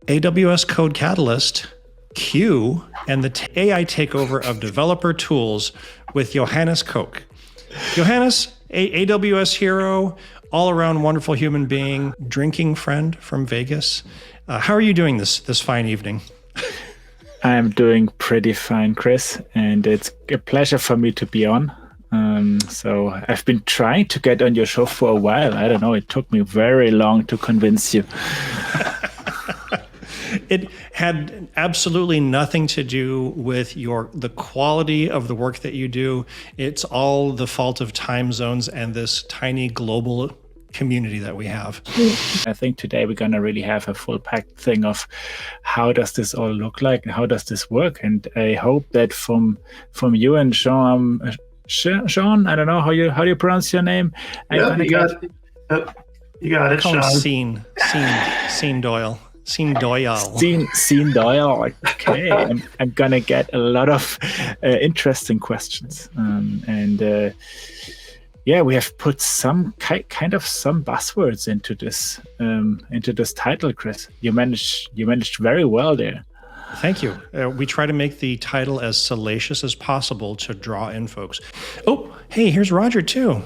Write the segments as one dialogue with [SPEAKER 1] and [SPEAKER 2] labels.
[SPEAKER 1] AWS CodeCatalyst, Q, and the AI takeover of developer tools with Johannes Koch. Johannes, AWS hero, all-around wonderful human being, drinking friend from Vegas. How are you doing this fine evening?
[SPEAKER 2] I'm doing pretty fine, Chris, and it's a pleasure for me to be on. So I've been trying to get on your show for a while. I don't know, it took me very long to convince you.
[SPEAKER 1] It had absolutely nothing to do with the quality of the work that you do. It's all the fault of time zones and this tiny global community that we have.
[SPEAKER 2] I think today we're going to really have a full packed thing of how does this all look like and how does this work. And I hope that from you and Sean, I don't know how you pronounce your name.
[SPEAKER 3] You got it,
[SPEAKER 1] Sean. Scene Doyle.
[SPEAKER 2] Okay, I'm gonna get a lot of interesting questions, we have put some kind of some buzzwords into this title, Chris. You managed very well there.
[SPEAKER 1] Thank you. We try to make the title as salacious as possible to draw in folks. Oh, hey, here's Roger too.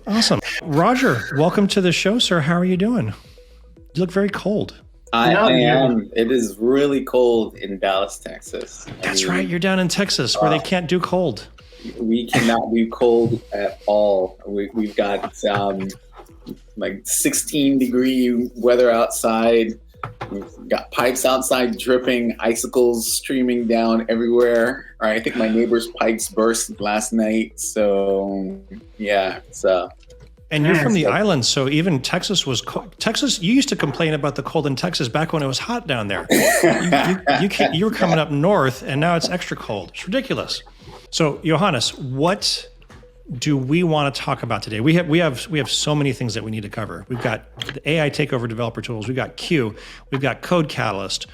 [SPEAKER 1] Awesome, Roger. Welcome to the show, sir. How are you doing? You look very cold.
[SPEAKER 4] I am. It is really cold in Dallas, Texas.
[SPEAKER 1] That's right. You're down in Texas where they can't do cold.
[SPEAKER 4] We cannot do cold at all. We've got like 16-degree weather outside. We've got pipes outside dripping, icicles streaming down everywhere. I think my neighbor's pipes burst last night. So yeah, it's
[SPEAKER 1] And you're from the island, so even Texas was cold. Texas, you used to complain about the cold in Texas back when it was hot down there. You were coming up north, and now it's extra cold. It's ridiculous. So, Johannes, what do we want to talk about today? We have so many things that we need to cover. We've got the AI takeover developer tools. We've got Q. We've got CodeCatalyst.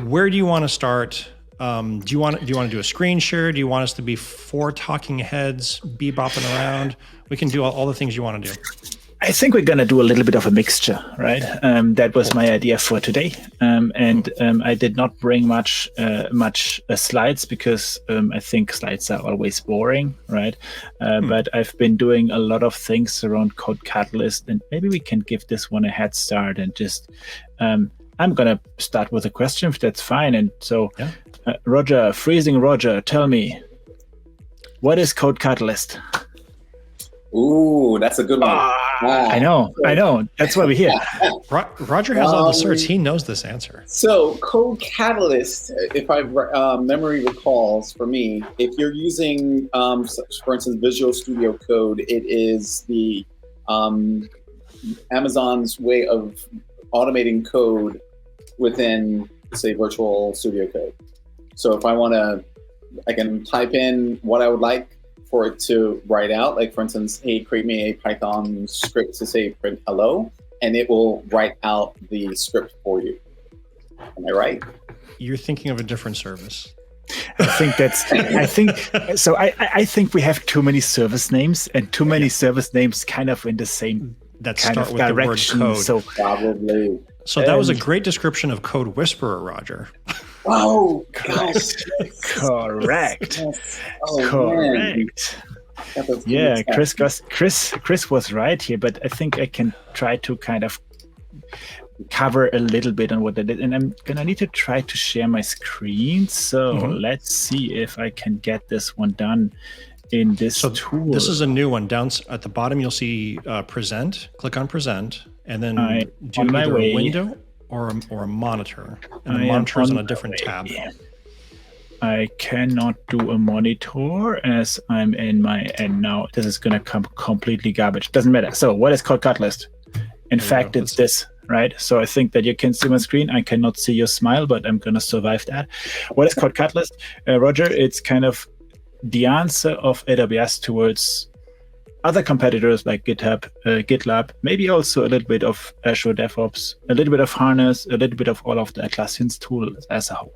[SPEAKER 1] Where do you want to start? Do you want to do a screen share? Do you want us to be four talking heads bebopping around? We can do all the things you want to do.
[SPEAKER 2] I think we're going to do a little bit of a mixture, right? That was my idea for today. I did not bring much slides because I think slides are always boring, right? But I've been doing a lot of things around CodeCatalyst, and maybe we can give this one a head start and just... I'm going to start with a question, if that's fine. And so, Roger, Freezing Roger, tell me, what is CodeCatalyst?
[SPEAKER 4] Ooh, that's a good one.
[SPEAKER 2] I know. That's why we're here.
[SPEAKER 1] Roger has all the certs. He knows this answer.
[SPEAKER 4] So CodeCatalyst, if memory recalls for me, if you're using, for instance, Visual Studio Code, it is the Amazon's way of automating code within, say, Virtual Studio Code. So if I can type in what I would like for it to write out, like for instance, hey, create me a Python script to say print hello, and it will write out the script for you. Am I right?
[SPEAKER 1] You're thinking of a different service.
[SPEAKER 2] I think we have too many service names and too many service names kind of in the same
[SPEAKER 1] that
[SPEAKER 2] kind
[SPEAKER 1] start
[SPEAKER 2] of
[SPEAKER 1] with
[SPEAKER 2] direction.
[SPEAKER 1] The word code.
[SPEAKER 2] So
[SPEAKER 4] probably.
[SPEAKER 1] So that was a great description of Code Whisperer, Roger.
[SPEAKER 4] Oh, gosh.
[SPEAKER 2] Correct.
[SPEAKER 4] Oh,
[SPEAKER 2] correct. Yeah, Chris was right here, but I think I can try to kind of cover a little bit on what I did, and I'm gonna need to try to share my screen. So let's see if I can get this one done in this tool.
[SPEAKER 1] This is a new one. Down at the bottom, you'll see present. Click on present, and then do either a window or a monitor. And the monitor is on a different tab.
[SPEAKER 2] I cannot do a monitor as I'm in my, and now this is going to come completely garbage. Doesn't matter. So what is CodeCatalyst? In fact, it's this, right? So I think that you can see my screen. I cannot see your smile, but I'm going to survive that. What is CodeCatalyst? Roger, it's kind of the answer of AWS towards other competitors like GitHub, GitLab, maybe also a little bit of Azure DevOps, a little bit of Harness, a little bit of all of the Atlassian's tools as a whole.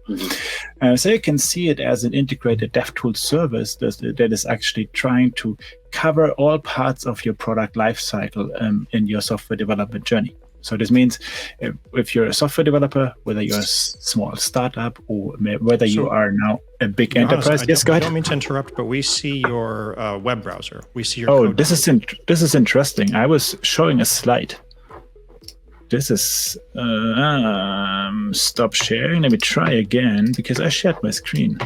[SPEAKER 2] So you can see it as an integrated Devtools service that is actually trying to cover all parts of your product lifecycle in your software development journey. So this means if you're a software developer, whether you're a small startup or whether you are now a big enterprise. Yes, go ahead.
[SPEAKER 1] I don't mean to interrupt, but we see your web browser. We see your
[SPEAKER 2] code. This is interesting. I was showing a slide. This is stop sharing. Let me try again because I shared my screen.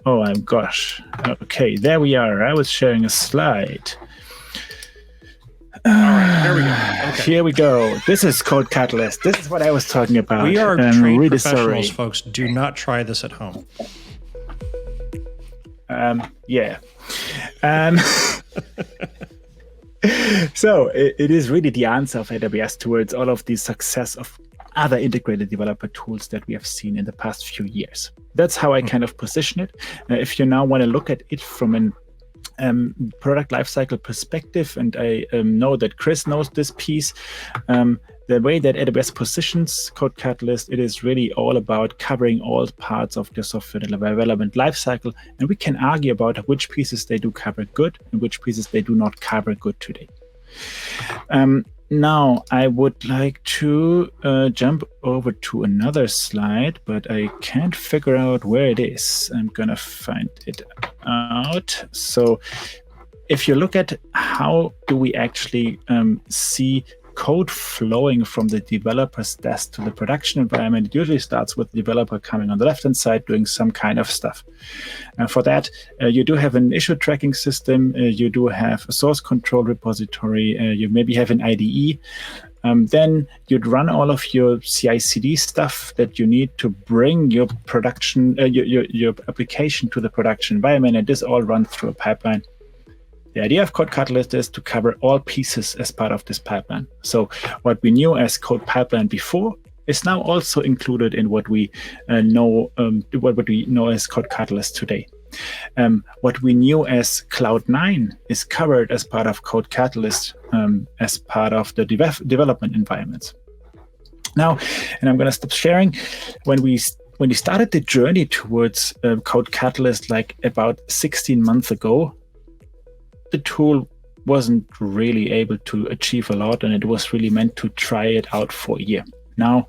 [SPEAKER 2] Oh, gosh. Okay, there we are. I was sharing a slide.
[SPEAKER 1] All right, here we go. Okay.
[SPEAKER 2] Here we go. This is CodeCatalyst. This is what I was talking about.
[SPEAKER 1] We are trained
[SPEAKER 2] really
[SPEAKER 1] professionals, folks. Do not try this at home.
[SPEAKER 2] Yeah. So it is really the answer of AWS towards all of the success of other integrated developer tools that we have seen in the past few years. That's how I kind of position it. If you now want to look at it from an product lifecycle perspective, and I know that Chris knows this piece, the way that AWS positions CodeCatalyst, it is really all about covering all parts of the software development lifecycle, and we can argue about which pieces they do cover good and which pieces they do not cover good today. Now, I would like to jump over to another slide, but I can't figure out where it is. I'm going to find it out. So if you look at how do we actually see code flowing from the developer's desk to the production environment, it usually starts with the developer coming on the left-hand side doing some kind of stuff. And for that, you do have an issue tracking system, you do have a source control repository, you maybe have an IDE. Then you'd run all of your CI/CD stuff that you need to bring your production, your application to the production environment, and this all runs through a pipeline. The idea of CodeCatalyst is to cover all pieces as part of this pipeline. So what we knew as code pipeline before is now also included in what we know as CodeCatalyst today. What we knew as Cloud9 is covered as part of CodeCatalyst as part of the development environments. Now, and I'm going to stop sharing. When we started the journey towards CodeCatalyst like about 16 months ago, the tool wasn't really able to achieve a lot, and it was really meant to try it out for a year. Now,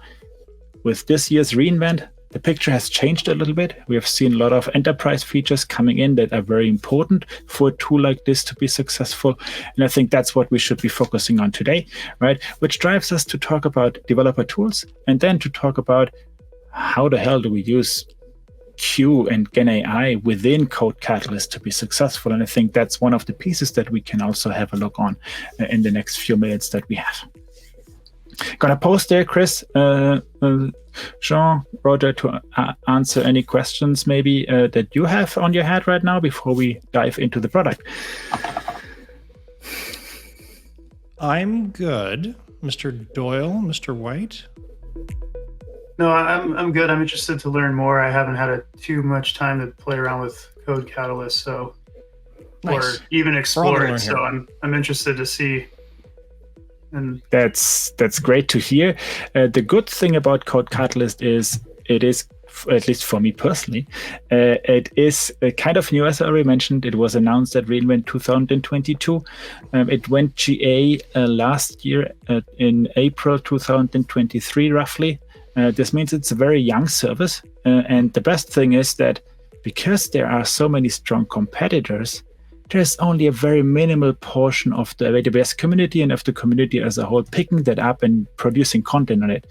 [SPEAKER 2] with this year's reInvent, the picture has changed a little bit. We have seen a lot of enterprise features coming in that are very important for a tool like this to be successful. And I think that's what we should be focusing on today, right? Which drives us to talk about developer tools and then to talk about how the hell do we use Q and Gen AI within CodeCatalyst to be successful. And I think that's one of the pieces that we can also have a look on in the next few minutes that we have. Gonna post there, Chris, Jean, Roger, to answer any questions maybe that you have on your head right now before we dive into the product.
[SPEAKER 1] I'm good. Mr. Doyle, Mr. White?
[SPEAKER 3] No, I'm good. I'm interested to learn more. I haven't had too much time to play around with CodeCatalyst, so
[SPEAKER 1] Nice.
[SPEAKER 3] or even explore
[SPEAKER 1] learn
[SPEAKER 3] it. So
[SPEAKER 1] here.
[SPEAKER 3] I'm interested to see. And
[SPEAKER 2] That's great to hear. The good thing about CodeCatalyst is it is, at least for me personally, it is kind of new, as I already mentioned. It was announced at reInvent 2022. It went GA last year in April 2023, roughly. This means it's a very young service. And the best thing is that because there are so many strong competitors, there's only a very minimal portion of the AWS community and of the community as a whole picking that up and producing content on it.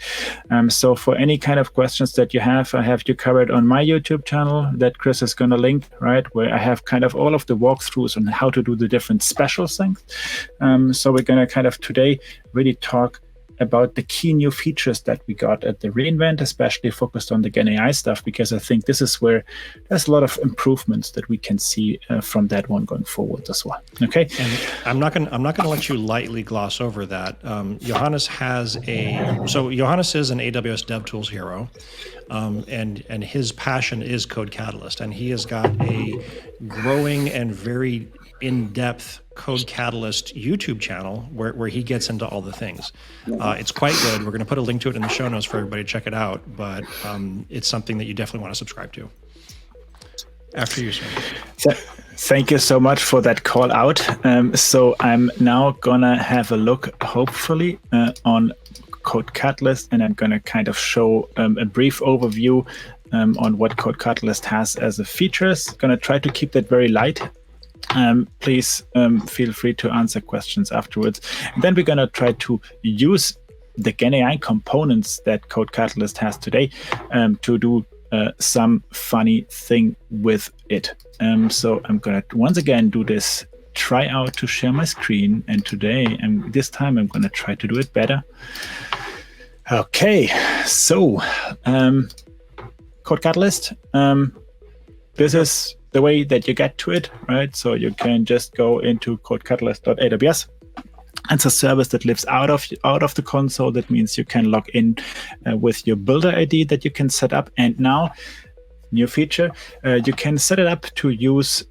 [SPEAKER 2] So for any kind of questions that you have, I have you covered on my YouTube channel that Chris is going to link, right, where I have kind of all of the walkthroughs on how to do the different special things. So we're going to kind of today really talk about the key new features that we got at the reInvent, especially focused on the Gen AI stuff, because I think this is where there's a lot of improvements that we can see from that one going forward as well. Okay.
[SPEAKER 1] And I'm not gonna let you lightly gloss over that. Johannes Johannes is an AWS Devtools hero, and his passion is CodeCatalyst, and he has got a growing and very in-depth CodeCatalyst YouTube channel where he gets into all the things. It's quite good. We're going to put a link to it in the show notes for everybody to check it out, but it's something that you definitely want to subscribe to. After you, sir.
[SPEAKER 2] Thank you so much for that call out. So I'm now gonna have a look, hopefully, on CodeCatalyst, and I'm gonna kind of show a brief overview on what CodeCatalyst has as a features. Gonna try to keep that very light. Please feel free to answer questions afterwards. And then we're gonna try to use the GenAI components that CodeCatalyst has today to do some funny thing with it. So I'm gonna once again do this try out to share my screen, and today this time I'm gonna try to do it better. Okay, so CodeCatalyst, this is the way that you get to it, right? So you can just go into codecatalyst.aws. It's a service that lives out of the console. That means you can log in with your builder ID that you can set up. And now, new feature, you can set it up to use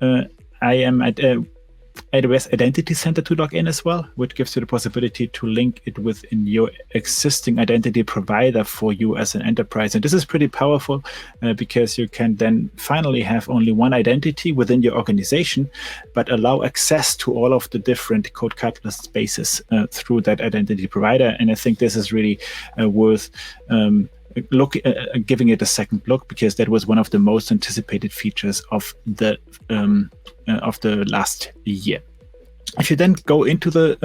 [SPEAKER 2] AWS Identity Center to log in as well, which gives you the possibility to link it within your existing identity provider for you as an enterprise. And this is pretty powerful because you can then finally have only one identity within your organization, but allow access to all of the different CodeCatalyst spaces through that identity provider. And I think this is really worth giving it a second look, because that was one of the most anticipated features of the last year. If you then go into the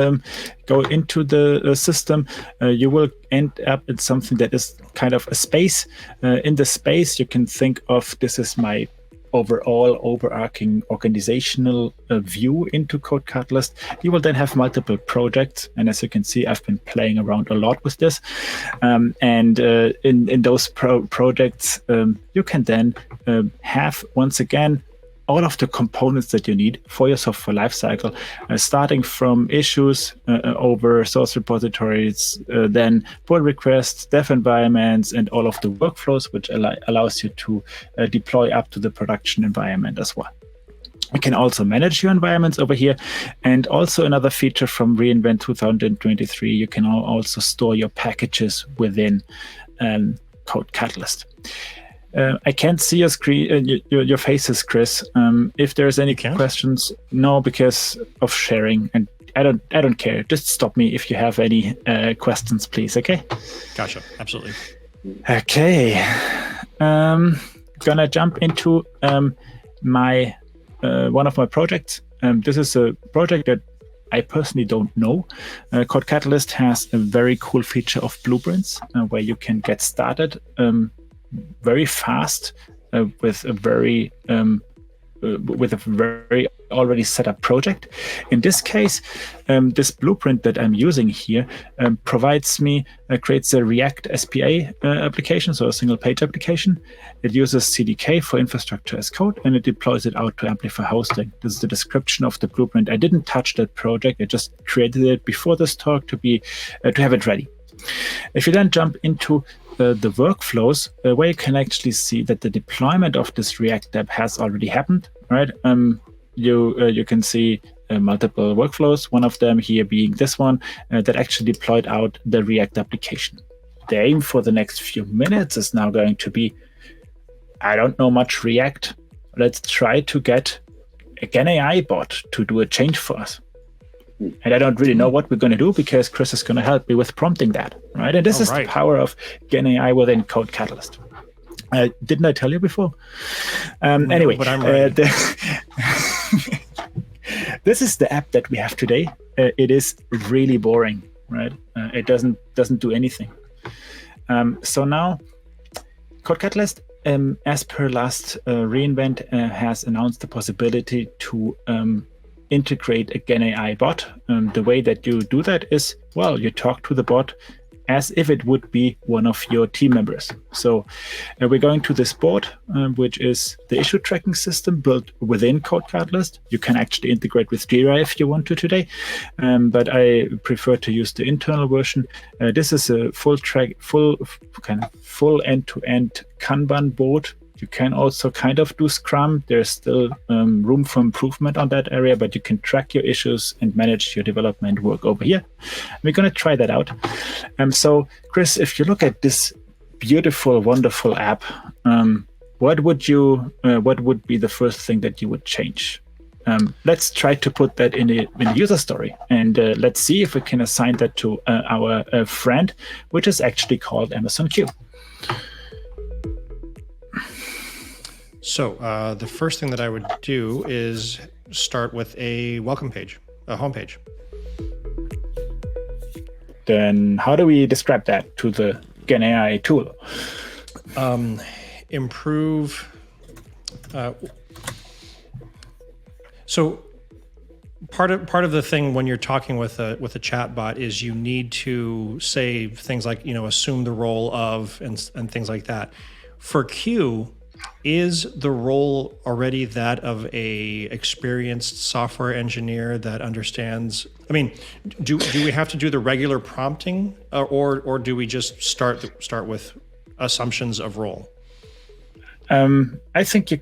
[SPEAKER 2] system, you will end up in something that is kind of a space. In the space, you can think of this as my overarching organizational view into CodeCatalyst. You will then have multiple projects, and as you can see, I've been playing around a lot with this. In those projects, you can then have, once again, all of the components that you need for your software lifecycle, starting from issues over source repositories, then pull requests, dev environments, and all of the workflows, which allows you to deploy up to the production environment as well. You can also manage your environments over here. And also another feature from reInvent 2023, you can also store your packages within CodeCatalyst. I can't see your screen, your faces, Chris. If there's any questions, no, because of sharing, and I don't care. Just stop me if you have any questions, please. Okay.
[SPEAKER 1] Gotcha. Absolutely.
[SPEAKER 2] Okay. Gonna jump into my one of my projects. This is a project that I personally don't know. CodeCatalyst has a very cool feature of blueprints where you can get started very fast with a very already set up project. In this case, this blueprint that I'm using here creates a React SPA application, so a single page application. It uses CDK for infrastructure as code, and it deploys it out to Amplify hosting. This is the description of the blueprint. I didn't touch that project. I just created it before this talk to have it ready. If you then jump into the workflows, where you can actually see that the deployment of this React app has already happened, right? You can see multiple workflows, one of them here being this one that actually deployed out the React application. The aim for the next few minutes is now going to be, I don't know much React. Let's try to get a GenAI bot to do a change for us. And I don't really know what we're going to do, because Chris is going to help me with prompting that, right? And this is the power of GenAI within CodeCatalyst. Didn't I tell you before? Anyway, but I'm ready. This is the app that we have today. It is really boring, right? It doesn't do anything. So now, CodeCatalyst, as per last reInvent, has announced the possibility to integrate a GenAI bot. The way that you do that is, well, you talk to the bot as if it would be one of your team members. So we're going to this board, which is the issue tracking system built within CodeCatalyst. You can actually integrate with Jira if you want to today, but I prefer to use the internal version. This is a full end-to-end Kanban board. You can also kind of do Scrum. There's still room for improvement on that area, but you can track your issues and manage your development work over here. We're going to try that out. So, Chris, if you look at this beautiful, wonderful app, what would be the first thing that you would change? Let's try to put that in a user story, and let's see if we can assign that to our friend, which is actually called Amazon Q.
[SPEAKER 1] So the first thing that I would do is start with a welcome page, a homepage.
[SPEAKER 2] Then how do we describe that to the Gen AI tool?
[SPEAKER 1] Improve. So part of the thing when you're talking with a chatbot is you need to say things like, assume the role of and things like that. For Q, is the role already that of a experienced software engineer that understands? I mean, do we have to do the regular prompting, or do we just start with assumptions of role?
[SPEAKER 2] I think we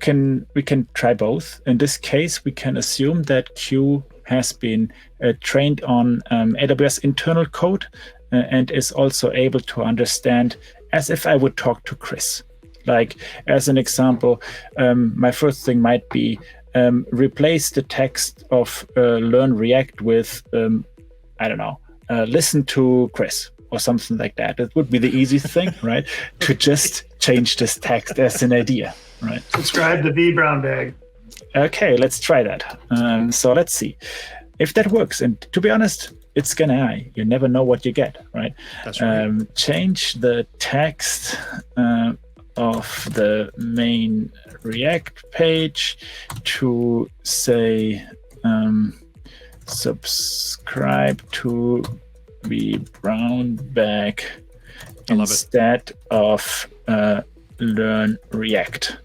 [SPEAKER 2] can try both. In this case, we can assume that Q has been trained on AWS internal code and is also able to understand as if I would talk to Chris. Like, as an example, my first thing might be replace the text of learn React with, listen to Chris or something like that. It would be the easiest thing, right? To just change this text as an idea, right?
[SPEAKER 3] Subscribe to vBrownBag.
[SPEAKER 2] Okay, let's try that. So let's see if that works. And to be honest, it's Gen AI. You never know what you get, right?
[SPEAKER 1] That's right.
[SPEAKER 2] Change the text of the main React page to say subscribe to vBrownBag instead of learn React.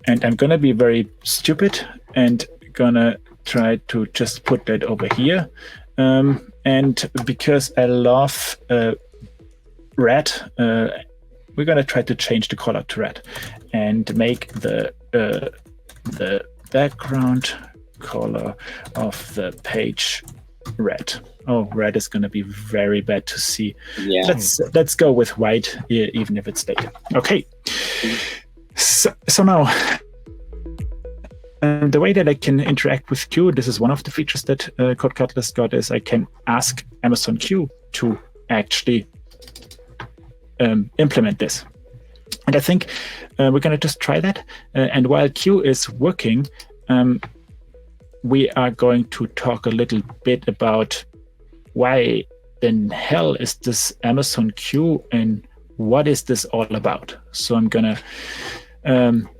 [SPEAKER 2] And I'm gonna be very stupid and gonna try to just put that over here. And because I love red, we're gonna try to change the color to red and make the background color of the page red. Oh, red is gonna be very bad to see.
[SPEAKER 4] Yeah.
[SPEAKER 2] Let's go with white, even if it's late. Okay. So now, the way that I can interact with Q, this is one of the features that CodeCatalyst got, is I can ask Amazon Q to actually implement this. And I think we're going to just try that. And while Q is working, we are going to talk a little bit about why in hell is this Amazon Q and what is this all about. So I'm going to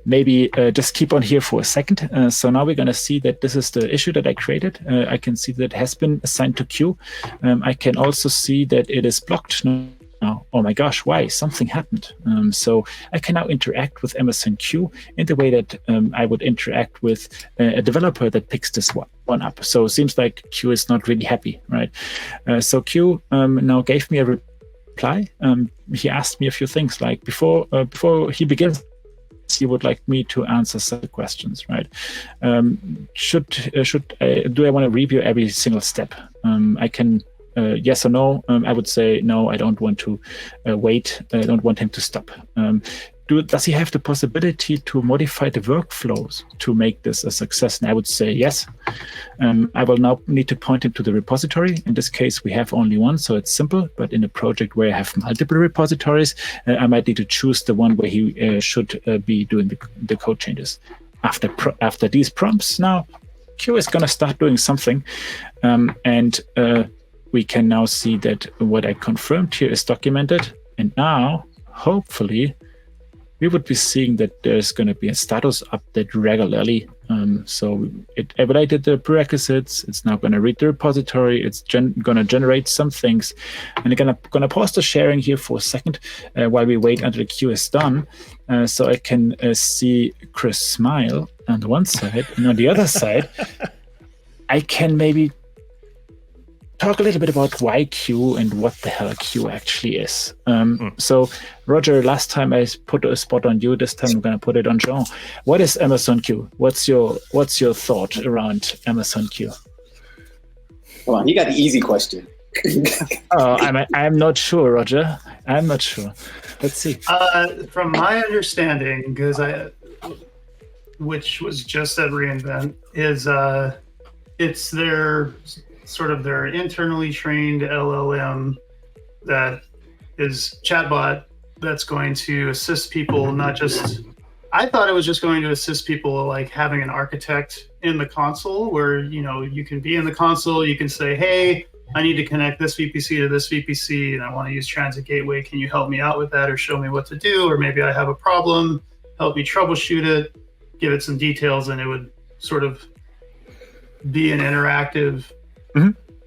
[SPEAKER 2] maybe just keep on here for a second. So now we're going to see that this is the issue that I created. I can see that it has been assigned to Q. I can also see that it is blocked now. Oh my gosh, why? Something happened. So I can now interact with Amazon Q in the way that I would interact with a developer that picks this one up. So it seems like Q is not really happy, right? So Q now gave me a reply. He asked me a few things, like before he begins, he would like me to answer some questions, right? Do I want to review every single step? I can yes or no. I would say no. I don't want to wait. I don't want him to stop. Does he have the possibility to modify the workflows to make this a success? And I would say yes. I will now need to point him to the repository. In this case, we have only one, so it's simple. But in a project where I have multiple repositories, I might need to choose the one where he should be doing the code changes. After these prompts, now Q is going to start doing something, and we can now see that what I confirmed here is documented. And now, hopefully, we would be seeing that there's going to be a status update regularly. So it evaluated the prerequisites. It's now going to read the repository. It's going to generate some things. And I'm going to pause the sharing here for a second while we wait until the queue is done. So I can see Chris smile on one side. And on the other side, I can maybe talk a little bit about why Q and what the hell Q actually is. So, Roger, last time I put a spot on you. This time I'm going to put it on Jean. What is Amazon Q? What's your thought around Amazon Q?
[SPEAKER 4] Come on, you got the easy question.
[SPEAKER 2] I'm not sure, Roger. I'm not sure. Let's see.
[SPEAKER 3] From my understanding, because which was just at reInvent, is it's their internally trained LLM that is chatbot that's going to assist people, not just. I thought it was just going to assist people like having an architect in the console where, you can be in the console, you can say, hey, I need to connect this VPC to this VPC and I want to use Transit Gateway. Can you help me out with that or show me what to do? Or maybe I have a problem, help me troubleshoot it, give it some details, and it would sort of be an interactive,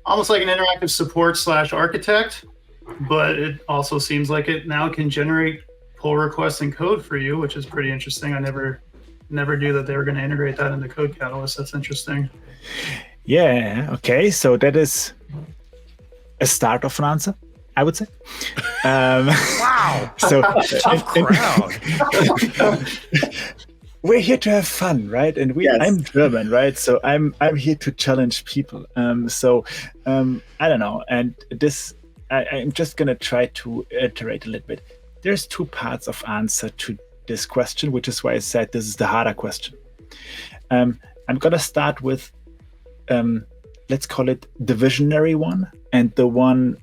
[SPEAKER 3] almost like an interactive support / architect, but it also seems like it now can generate pull requests and code for you, which is pretty interesting. I never knew that they were going to integrate that into CodeCatalyst. That's interesting.
[SPEAKER 2] Yeah. Okay. So that is a start of an answer, I would say.
[SPEAKER 1] Wow.
[SPEAKER 2] So
[SPEAKER 1] tough crowd.
[SPEAKER 2] We're here to have fun, right? And
[SPEAKER 4] Yes.
[SPEAKER 2] I'm German, right? So I'm here to challenge people. I don't know. And this, I'm just gonna try to iterate a little bit. There's two parts of answer to this question, which is why I said this is the harder question. I'm gonna start with, let's call it the visionary one, and the one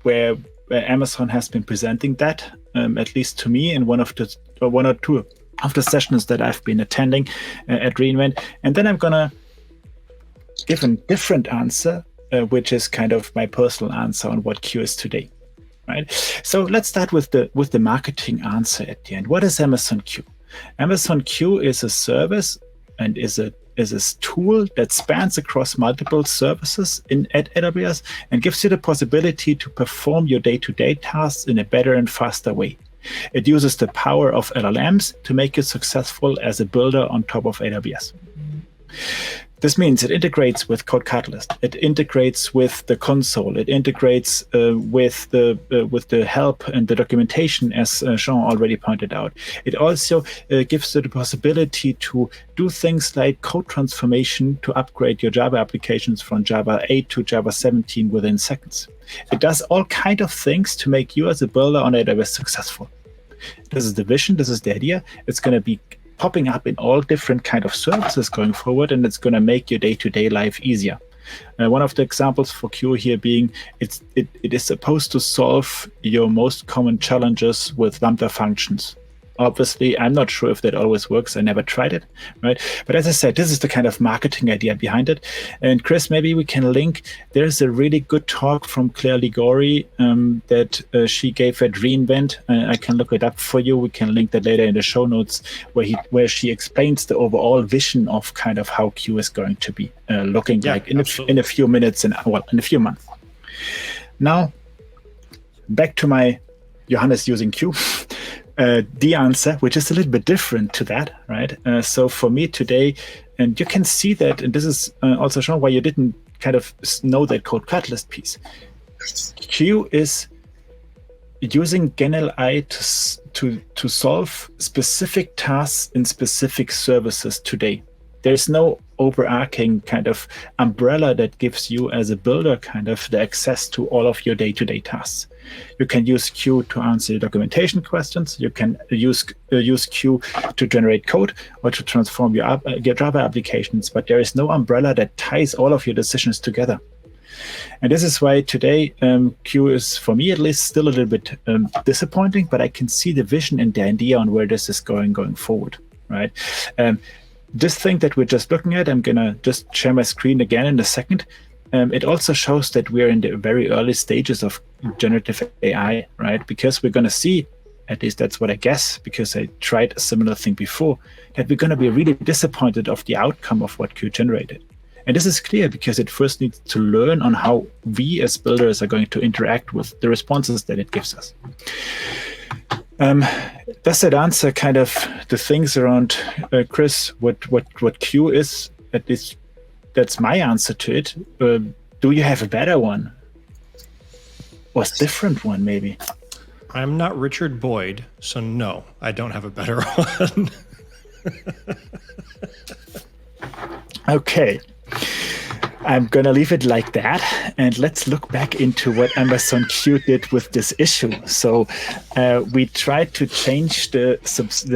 [SPEAKER 2] where Amazon has been presenting that, at least to me, in one or two of the sessions that I've been attending at reInvent. And then I'm gonna give a different answer, which is kind of my personal answer on what Q is today. Right. So let's start with the marketing answer at the end. What is Amazon Q? Amazon Q is a service and is a tool that spans across multiple services at AWS and gives you the possibility to perform your day-to-day tasks in a better and faster way. It uses the power of LLMs to make you successful as a builder on top of AWS. This means it integrates with CodeCatalyst. It integrates with the console. It integrates with the help and the documentation, as Jean already pointed out. It also gives you the possibility to do things like code transformation to upgrade your Java applications from Java 8 to Java 17 within seconds. It does all kinds of things to make you as a builder on AWS successful. This is the vision. This is the idea. It's going to be popping up in all different kind of services going forward, and it's going to make your day-to-day life easier. One of the examples for Q here being it is supposed to solve your most common challenges with Lambda functions. Obviously, I'm not sure if that always works. I never tried it, right? But as I said, this is the kind of marketing idea behind it. And Chris, maybe we can link. There's a really good talk from Claire Ligori that she gave at reInvent. I can look it up for you. We can link that later in the show notes, where she explains the overall vision of kind of how Q is going to be looking like in a few minutes in a few months. Now, back to my Johannes using Q. The answer, which is a little bit different to that, right? So for me today, and you can see that, and this is also shown why you didn't kind of know that CodeCatalyst piece. Q is using GenAI to solve specific tasks in specific services today. There's no overarching kind of umbrella that gives you as a builder kind of the access to all of your day-to-day tasks. You can use Q to answer documentation questions. You can use Q to generate code or to transform your Java applications, but there is no umbrella that ties all of your decisions together. And this is why today Q is, for me at least, still a little bit disappointing, but I can see the vision and the idea on where this is going forward, right? This thing that we're just looking at, I'm going to just share my screen again in a second. It also shows that we're in the very early stages of generative AI, right? Because we're going to see, at least that's what I guess, because I tried a similar thing before, that we're going to be really disappointed of the outcome of what Q generated. And this is clear because it first needs to learn on how we as builders are going to interact with the responses that it gives us. Does that answer kind of the things around, Chris, what Q is? At least that's my answer to it. Do you have a better one? Or a different one, maybe?
[SPEAKER 1] I'm not Richard Boyd, so no, I don't have a better one.
[SPEAKER 2] Okay. I'm going to leave it like that. And let's look back into what Amazon Q did with this issue. So we tried to change the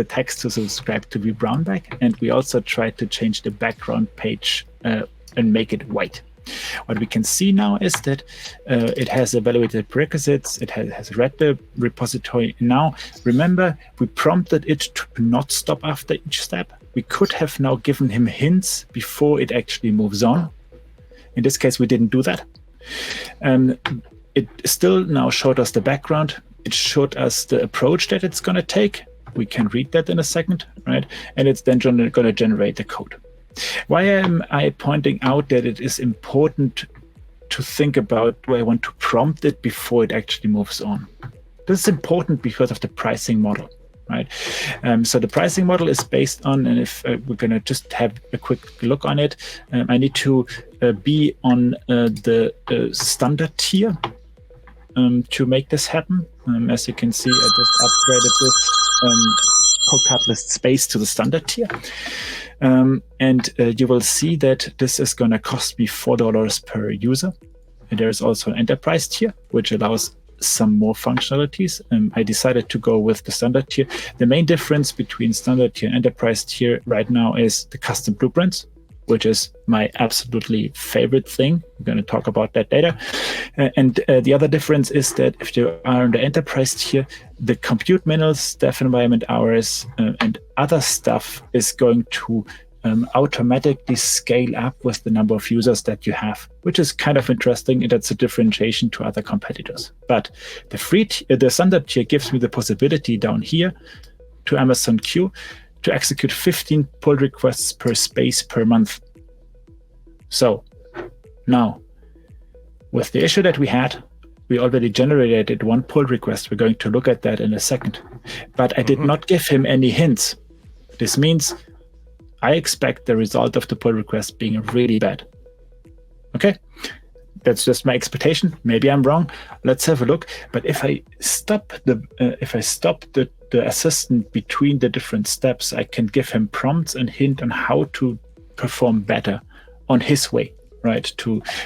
[SPEAKER 2] text to subscribe to vBrownBag. And we also tried to change the background page and make it white. What we can see now is that it has evaluated prerequisites. It has read the repository. Now, remember, we prompted it to not stop after each step. We could have now given him hints before it actually moves on. In this case, we didn't do that. It still now showed us the background. It showed us the approach that it's going to take. We can read that in a second, right? And it's then going to generate the code. Why am I pointing out that it is important to think about where I want to prompt it before it actually moves on? This is important because of the pricing model, right? So the pricing model is based on, and if we're going to just have a quick look on it, I need to be on the standard tier to make this happen. As you can see, I just upgraded this CodeCatalyst space to the standard tier. And you will see that this is going to cost me $4 per user. And there is also an enterprise tier, which allows some more functionalities. I decided to go with the standard tier. The main difference between standard tier and enterprise tier right now is the custom blueprints, which is my absolutely favorite thing. We're going to talk about that later. And the other difference is that if you are in the enterprise tier, the compute minutes, dev environment hours, and other stuff is going to automatically scale up with the number of users that you have, which is kind of interesting. And that's a differentiation to other competitors. But the standard tier gives me the possibility down here to Amazon Q to execute 15 pull requests per space per month. So now, with the issue that we had, we already generated one pull request. We're going to look at that in a second. But I did not give him any hints. This means I expect the result of the pull request being really bad. Okay? That's just my expectation. Maybe I'm wrong. Let's have a look. But if I stop the assistant between the different steps, I can give him prompts and hint on how to perform better on his way, right,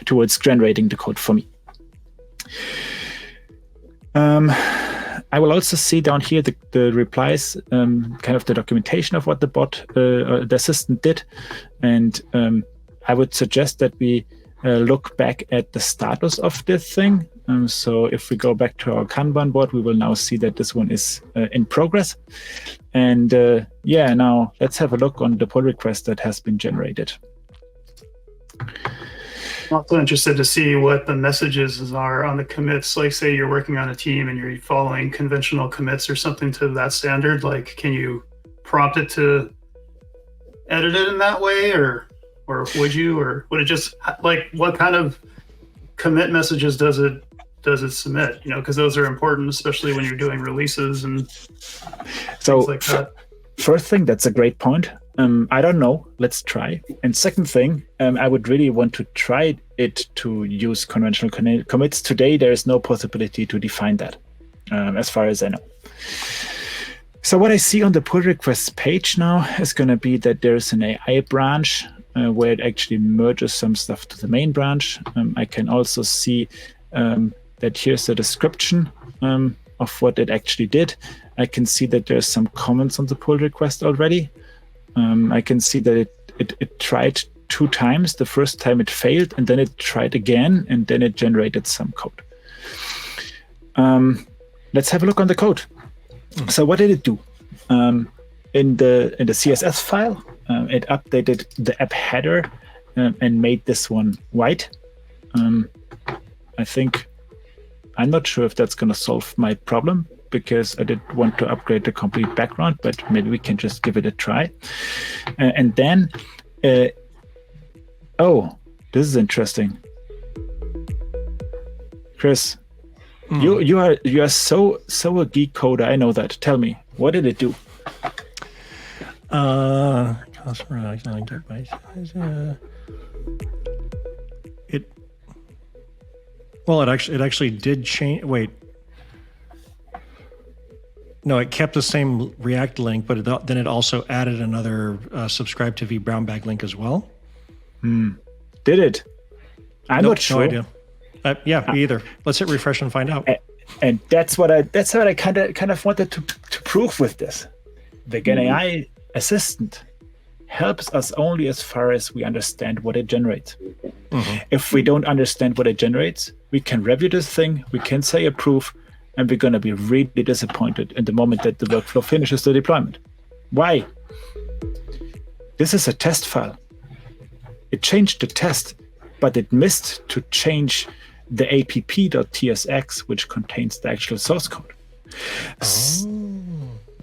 [SPEAKER 2] towards generating the code for me. I will also see down here the replies, kind of the documentation of what the bot, the assistant did. And I would suggest that we look back at the status of this thing. So if we go back to our Kanban board, we will now see that this one is in progress. And now let's have a look on the pull request that has been generated.
[SPEAKER 3] I'm also interested to see what the messages are on the commits. Like, say you're working on a team and you're following conventional commits or something to that standard. Like, can you prompt it to edit it in that way, or would you, or would it just, like, what kind of commit messages does it submit? You know, because those are important, especially when you're doing releases and
[SPEAKER 2] so
[SPEAKER 3] things like that.
[SPEAKER 2] First thing, that's a great point. I don't know. Let's try. And second thing, I would really want to try it to use conventional commits. Today, there is no possibility to define that, as far as I know. So what I see on the pull requests page now is going to be that there's an AI branch where it actually merges some stuff to the main branch. I can also see that here's the description of what it actually did. I can see that there's some comments on the pull request already. I can see that it tried 2 times. The first time it failed, and then it tried again, and then it generated some code. Let's have a look on the code. So what did it do? In the CSS file, it updated the app header and made this one white. I think, I'm not sure if that's going to solve my problem, because I did want to upgrade the complete background, but maybe we can just give it a try. And then, oh, this is interesting. Chris, you are so a geek coder. I know that. Tell me, what did it do?
[SPEAKER 1] It actually did change. Wait. No, it kept the same React link, but then it also added another subscribe to vBrownBag link as well.
[SPEAKER 2] Did it? I'm
[SPEAKER 1] Nope,
[SPEAKER 2] not sure.
[SPEAKER 1] No idea. Yeah, me either. Let's hit refresh and find out.
[SPEAKER 2] And that's what I kind of wanted to prove with this. The Gen AI assistant helps us only as far as we understand what it generates. If we don't understand what it generates, we can review this thing, we can say approve, and we're going to be really disappointed in the moment that the workflow finishes the deployment. Why? This is a test file. It changed the test, but it missed to change the app.tsx, which contains the actual source code.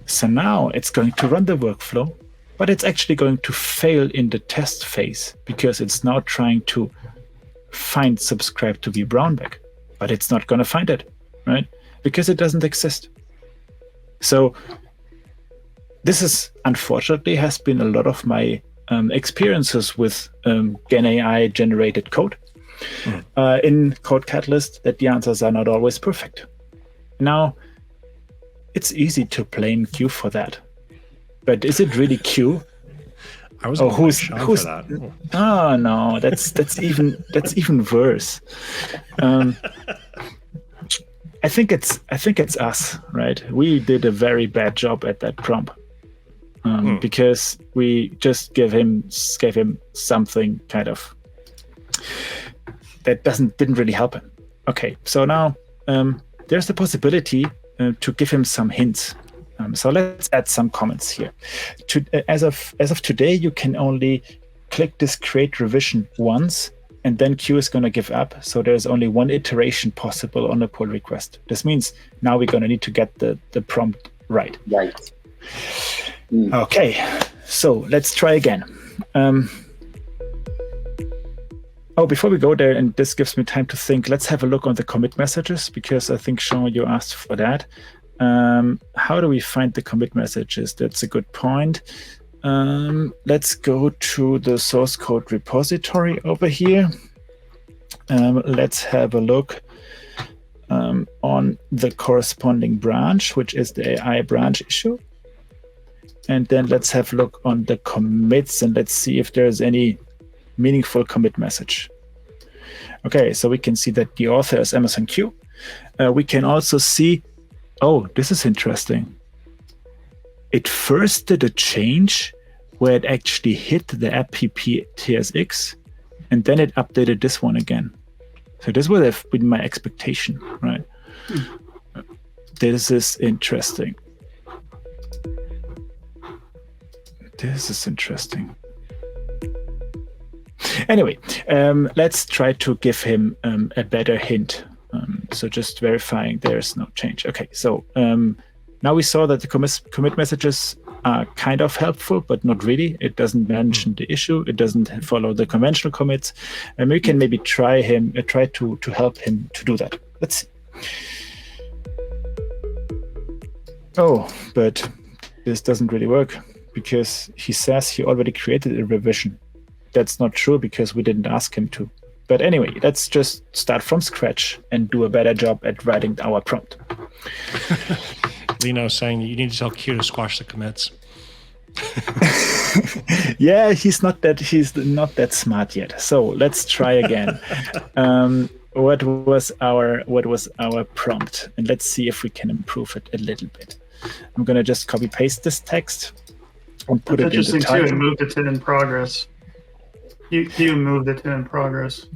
[SPEAKER 2] So now it's going to run the workflow, but it's actually going to fail in the test phase because it's now trying to find subscribe to vBrownBag, but it's not going to find it, right? Because it doesn't exist. So this is, unfortunately, has been a lot of my experiences with Gen AI generated code in CodeCatalyst, that the answers are not always perfect. Now, it's easy to blame Q for that. But is it really Q?
[SPEAKER 1] I was
[SPEAKER 2] who's
[SPEAKER 1] for that.
[SPEAKER 2] Oh no, that's even worse. I think it's us, right? We did a very bad job at that prompt because we just gave him something kind of that didn't really help him. Okay, so now there's the possibility to give him some hints. So let's add some comments here. As of today, you can only click this create revision once, and then Q is going to give up. So there's only one iteration possible on a pull request. This means now we're going to need to get the prompt right.
[SPEAKER 4] Right.
[SPEAKER 2] Okay, so let's try again. Before we go there, and this gives me time to think, let's have a look on the commit messages, because I think, Sean, you asked for that. How do we find the commit messages? That's a good point. Let's go to the source code repository over here. Let's have a look on the corresponding branch, which is the AI branch issue. And then let's have a look on the commits, and let's see if there's any meaningful commit message. Okay, so we can see that the author is Amazon Q. We can also see, this is interesting. It first did a change where it actually hit the app.tsx, and then it updated this one again. So this would have been my expectation, right? This is interesting. Anyway, let's try to give him a better hint. So just verifying there's no change. Okay, so now we saw that the commit messages are kind of helpful, but not really. It doesn't mention the issue. It doesn't follow the conventional commits. And we can maybe try to help him to do that. Let's see. But this doesn't really work because he says he already created a revision. That's not true because we didn't ask him to. But anyway, let's just start from scratch and do a better job at writing our prompt.
[SPEAKER 1] Lino saying that you need to tell Q to squash the commits.
[SPEAKER 2] Yeah, he's not that smart yet. So let's try again. What was our prompt? And let's see if we can improve it a little bit. I'm gonna just copy paste this text and put it in the title.
[SPEAKER 3] Too, moved it to in progress. You moved it to in progress.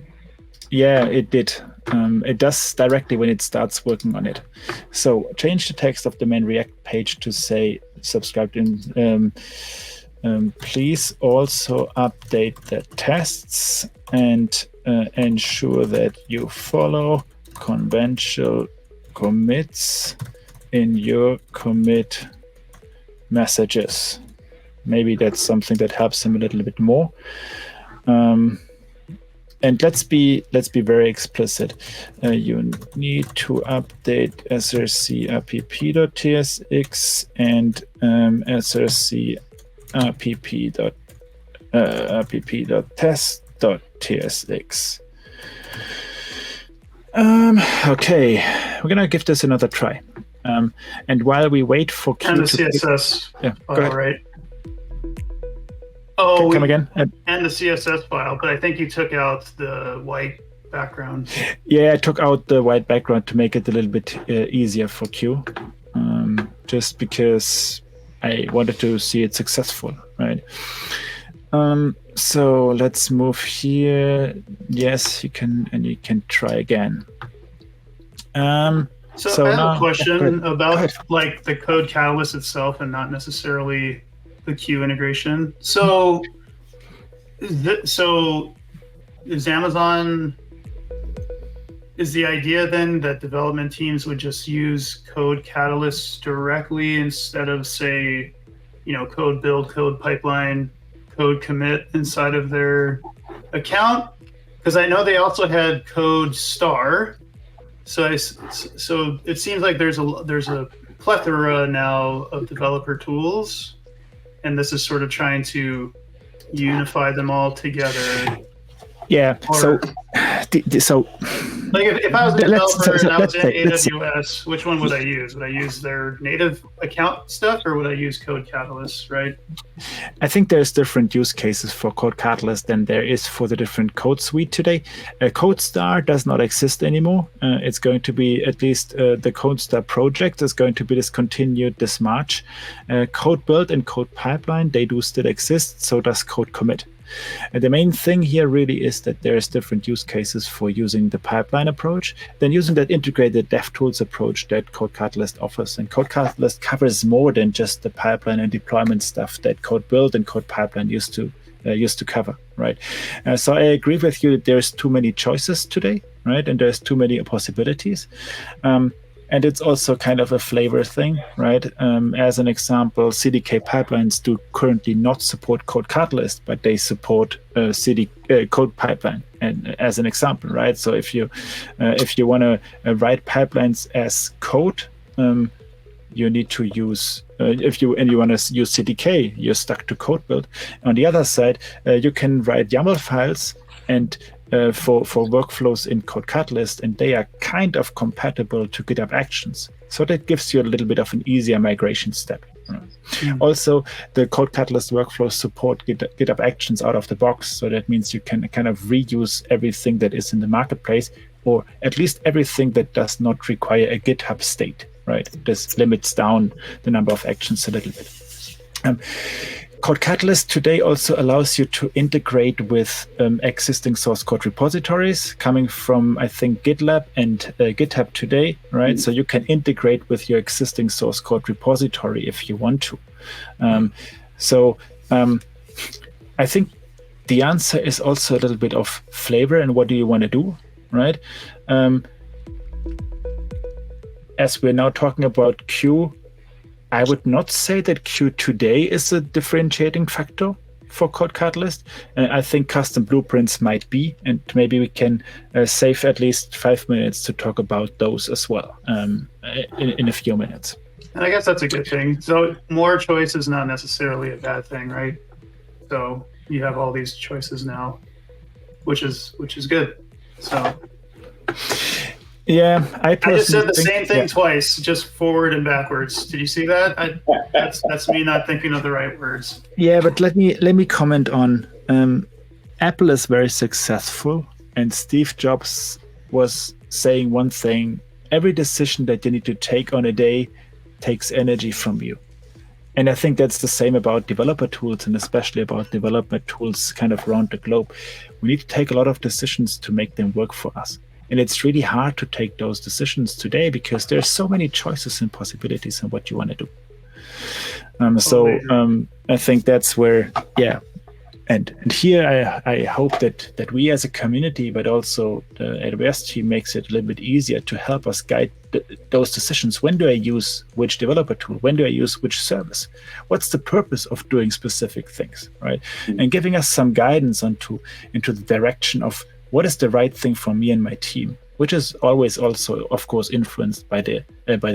[SPEAKER 2] Yeah, it did. It does directly when it starts working on it. So change the text of the main React page to say subscribed in. Please also update the tests and ensure that you follow conventional commits in your commit messages. Maybe that's something that helps him a little bit more. And let's be very explicit. You need to update src app.tsx and src app.test.tsx. Okay, we're gonna give this another try. And while we wait for Q
[SPEAKER 3] and the
[SPEAKER 2] to
[SPEAKER 3] CSS
[SPEAKER 2] go ahead.
[SPEAKER 3] right?
[SPEAKER 2] Come again?
[SPEAKER 3] And the CSS file, but I think you took out the white background.
[SPEAKER 2] Yeah, I took out the white background to make it a little bit easier for Q, just because I wanted to see it successful, right? So let's move here. Yes, you can, and you can try again.
[SPEAKER 3] So I have
[SPEAKER 2] now,
[SPEAKER 3] a question
[SPEAKER 2] go
[SPEAKER 3] about
[SPEAKER 2] ahead.
[SPEAKER 3] like the CodeCatalyst itself and not necessarily the Q integration. So, is Amazon, is the idea then that development teams would just use CodeCatalyst directly instead of, say, code build, code pipeline, code commit inside of their account? Because I know they also had Code Star. So it seems like there's a plethora now of developer tools, and this is sort of trying to unify them all together.
[SPEAKER 2] Yeah. So
[SPEAKER 3] like if I was a developer and I was in AWS, which one would I use? Would I use their native account stuff, or would I use CodeCatalyst, right?
[SPEAKER 2] I think there's different use cases for CodeCatalyst than there is for the different code suite today. CodeStar does not exist anymore. It's going to be, at least the CodeStar project is going to be discontinued this March. Code build and code pipeline, they do still exist. So does code commit. And the main thing here really is that there's different use cases for using the pipeline approach than using that integrated Devtools approach that CodeCatalyst offers. And CodeCatalyst covers more than just the pipeline and deployment stuff that code build and code pipeline used to cover, right? So I agree with you that there's too many choices today, right? And there's too many possibilities. And it's also kind of a flavor thing, right? As an example, CDK pipelines do currently not support CodeCatalyst, but they support code pipeline. And as an example, right? So if you want to write pipelines as code, you need to use if you want to use CDK, you're stuck to code build. On the other side, you can write YAML files and for workflows in CodeCatalyst, and they are kind of compatible to GitHub Actions. So that gives you a little bit of an easier migration step. Also, the CodeCatalyst workflows support GitHub Actions out of the box. So that means you can kind of reuse everything that is in the marketplace, or at least everything that does not require a GitHub state, right? This limits down the number of actions a little bit. CodeCatalyst today also allows you to integrate with existing source code repositories coming from, I think, GitLab and GitHub today, right? So you can integrate with your existing source code repository if you want to. I think the answer is also a little bit of flavor and what do you want to do, right? As we're now talking about Q, I would not say that Q today is a differentiating factor for CodeCatalyst. I think custom blueprints might be, and maybe we can save at least 5 minutes to talk about those as well in a few minutes.
[SPEAKER 3] And I guess that's a good thing. So more choice is not necessarily a bad thing, right? So you have all these choices now, which is good. So.
[SPEAKER 2] Yeah, I
[SPEAKER 3] just said the same thing twice, just forward and backwards. Did you see that? That's me not thinking of the right words.
[SPEAKER 2] Yeah, but let me comment on Apple is very successful, and Steve Jobs was saying one thing: every decision that you need to take on a day takes energy from you. And I think that's the same about developer tools, and especially about development tools kind of around the globe. We need to take a lot of decisions to make them work for us. And it's really hard to take those decisions today because there's so many choices and possibilities in what you want to do. I think that's where, yeah. And here I hope that we as a community, but also the AWS team, makes it a little bit easier to help us guide those decisions. When do I use which developer tool? When do I use which service? What's the purpose of doing specific things, right? And giving us some guidance into the direction of what is the right thing for me and my team, which is always also, of course, influenced by the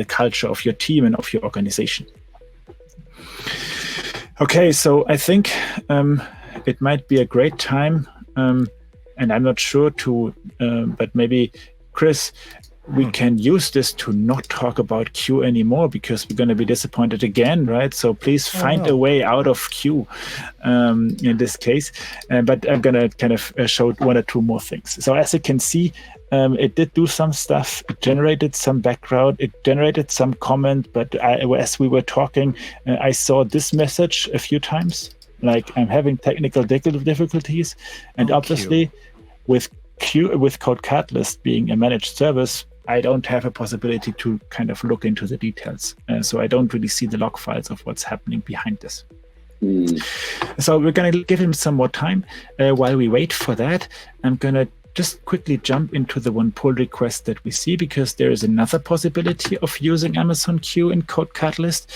[SPEAKER 2] culture of your team and of your organization. Okay, so I think it might be a great time, and I'm not sure but maybe, Chris, we can use this to not talk about Q anymore because we're going to be disappointed again, right? So please find a way out of Q in this case. But I'm going to kind of show one or two more things. So as you can see, it did do some stuff. It generated some background. It generated some comment. But as we were talking, I saw this message a few times, like I'm having technical difficulties. And obviously, with CodeCatalyst being a managed service, I don't have a possibility to kind of look into the details. So I don't really see the log files of what's happening behind this. So we're going to give him some more time. While we wait for that, I'm going to just quickly jump into the one pull request that we see, because there is another possibility of using Amazon Q in CodeCatalyst.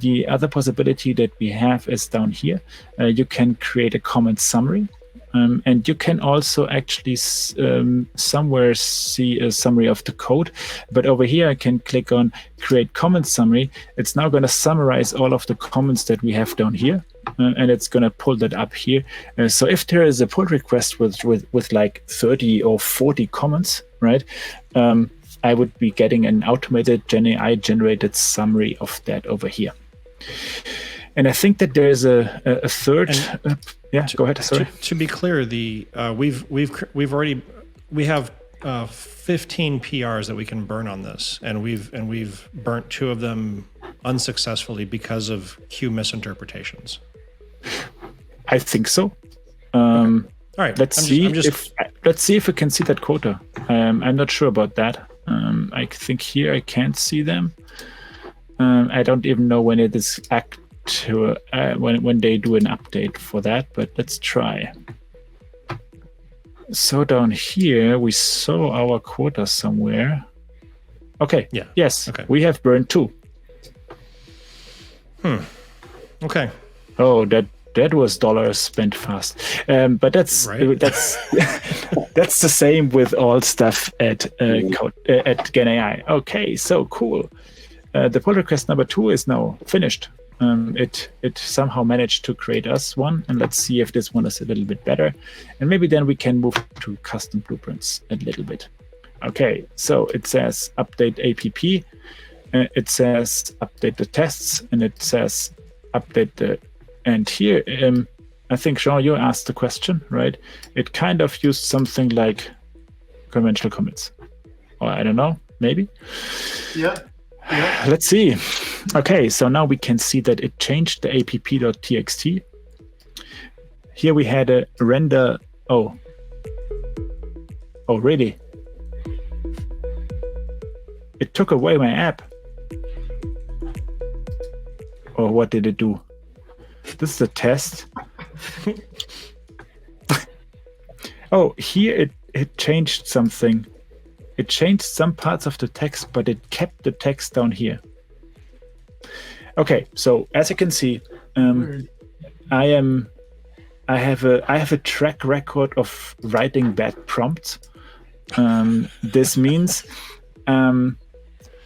[SPEAKER 2] The other possibility that we have is down here. You can create a comment summary. And you can also actually somewhere see a summary of the code. But over here, I can click on Create Comment Summary. It's now going to summarize all of the comments that we have down here. And it's going to pull that up here. So if there is a pull request with like 30 or 40 comments, right, I would be getting an automated GenAI generated summary of that over here. And I think that there is a third... Yeah, go ahead. Sorry.
[SPEAKER 1] To be clear, we have 15 PRs that we can burn on this, and we've burnt 2 of them unsuccessfully because of Q misinterpretations.
[SPEAKER 2] I think so.
[SPEAKER 1] Okay. All right.
[SPEAKER 2] Let's see if we can see that quota. I'm not sure about that. I think here I can't see them. I don't even know when it is active. When they do an update for that, but let's try. So down here we saw our quota somewhere. Okay.
[SPEAKER 1] Yeah.
[SPEAKER 2] Yes.
[SPEAKER 1] Okay.
[SPEAKER 2] We have burned 2.
[SPEAKER 1] Okay.
[SPEAKER 2] Oh, that was dollars spent fast. But that's
[SPEAKER 1] right.
[SPEAKER 2] that's that's the same with all stuff at GenAI. Okay. So cool. The pull request number 2 is now finished. It somehow managed to create us one, and let's see if this one is a little bit better, and maybe then we can move to custom blueprints a little bit. Okay, so it says update APP, it says update the tests, and it says update the. And here, I think Jean, you asked the question, right? It kind of used something like conventional commits, or I don't know, maybe.
[SPEAKER 3] Yeah.
[SPEAKER 2] Let's see. Okay, so now we can see that it changed the app.txt. Here we had a render. Oh, really? It took away my app. Or what did it do? This is a test. Oh, here it changed something. It changed some parts of the text, but it kept the text down here. Okay, so as you can see, I have a track record of writing bad prompts. This means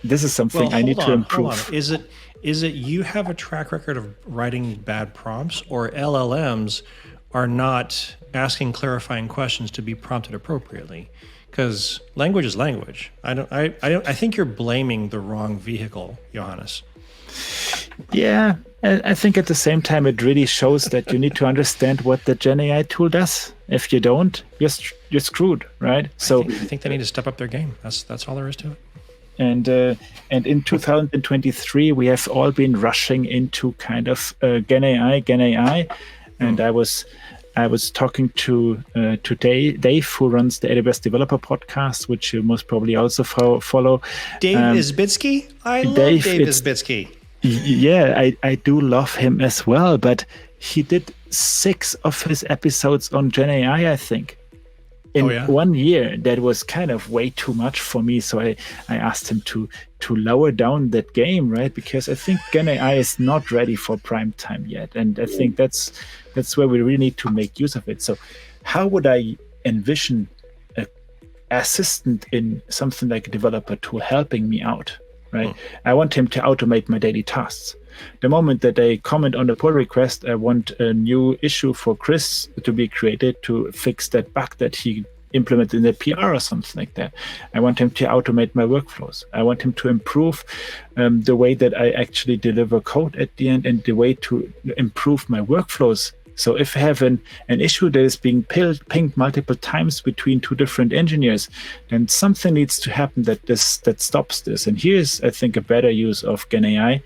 [SPEAKER 2] this is something I need to improve.
[SPEAKER 1] Hold on. Is it you have a track record of writing bad prompts, or LLMs are not asking clarifying questions to be prompted appropriately? Because language is language. I think you're blaming the wrong vehicle, Johannes.
[SPEAKER 2] Yeah, I think at the same time it really shows that you need to understand what the GenAI tool does. If you don't, you're screwed, right? So
[SPEAKER 1] I think they need to step up their game. That's all there is to it.
[SPEAKER 2] And in 2023, we have all been rushing into kind of GenAI, and I was talking to Dave, who runs the AWS Developer Podcast, which you most probably also follow.
[SPEAKER 1] Dave Isbitsky? I love Dave Isbitsky.
[SPEAKER 2] Yeah, I do love him as well, but he did 6 of his episodes on GenAI, I think. In 1 year, that was kind of way too much for me. So I asked him to lower down that game, right? Because I think GenAI is not ready for prime time yet. And I think that's where we really need to make use of it. So how would I envision an assistant in something like a developer tool helping me out, right? I want him to automate my daily tasks. The moment that I comment on the pull request, I want a new issue for Chris to be created to fix that bug that he implement in the PR or something like that. I want him to automate my workflows. I want him to improve the way that I actually deliver code at the end and the way to improve my workflows. So if I have an issue that is being pinged multiple times between two different engineers, then something needs to happen that stops this. And here's, I think, a better use of Gen AI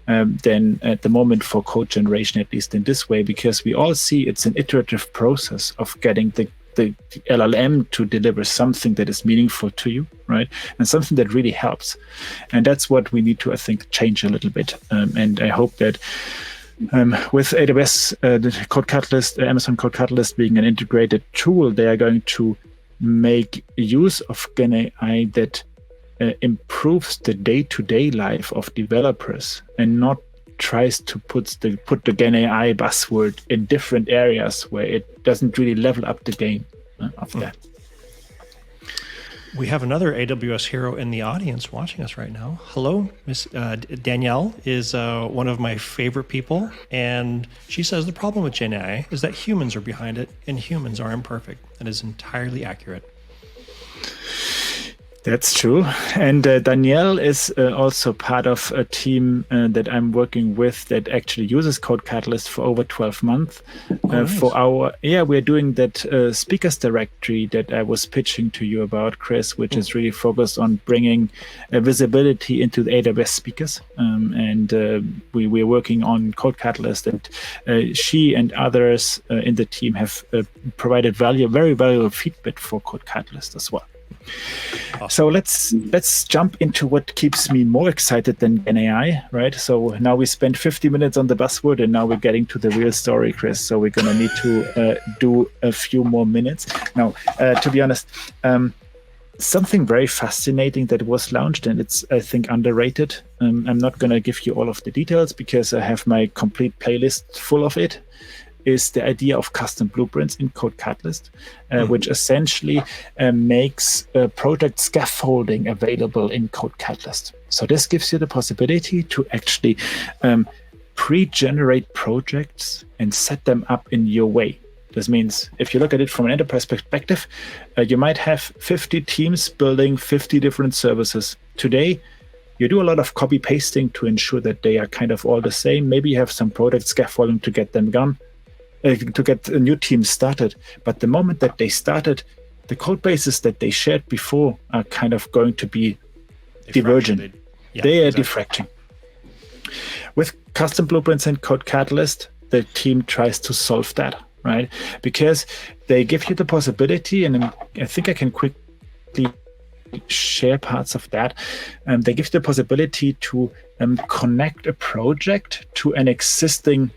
[SPEAKER 2] than at the moment for code generation, at least in this way, because we all see it's an iterative process of getting the LLM to deliver something that is meaningful to you, right? And something that really helps. And that's what we need to, I think, change a little bit. And I hope that with AWS, the CodeCatalyst, Amazon CodeCatalyst being an integrated tool, they are going to make use of Gen AI that improves the day-to-day life of developers and not tries to put the Gen AI buzzword in different areas where it doesn't really level up the game of that.
[SPEAKER 1] We have another AWS hero in the audience watching us right now. Hello, Miss Danielle is one of my favorite people, and she says the problem with Gen AI is that humans are behind it, and humans are imperfect. That is entirely accurate.
[SPEAKER 2] That's true. And Danielle is also part of a team that I'm working with that actually uses CodeCatalyst for over 12 months.
[SPEAKER 1] Nice.
[SPEAKER 2] We're doing that speakers directory that I was pitching to you about, Chris, which is really focused on bringing visibility into the AWS speakers. We're working on CodeCatalyst, and she and others in the team have provided very valuable feedback for CodeCatalyst as well.
[SPEAKER 1] Awesome.
[SPEAKER 2] So let's jump into what keeps me more excited than Gen AI, right? So now we spent 50 minutes on the buzzword, and now we're getting to the real story, Chris. So we're going to need to do a few more minutes. Now, to be honest, something very fascinating that was launched, and it's, I think, underrated. I'm not going to give you all of the details because I have my complete playlist full of it, is the idea of custom blueprints in CodeCatalyst, which essentially makes project scaffolding available in CodeCatalyst. So this gives you the possibility to actually pre-generate projects and set them up in your way. This means if you look at it from an enterprise perspective, you might have 50 teams building 50 different services. Today, you do a lot of copy pasting to ensure that they are kind of all the same. Maybe you have some product scaffolding to get them done, to get a new team started. But the moment that they started, the code bases that they shared before are kind of going to be divergent. They are diffracting. With custom blueprints and CodeCatalyst, the team tries to solve that, right? Because they give you the possibility, and I think I can quickly share parts of that. They give you the possibility to connect a project to an existing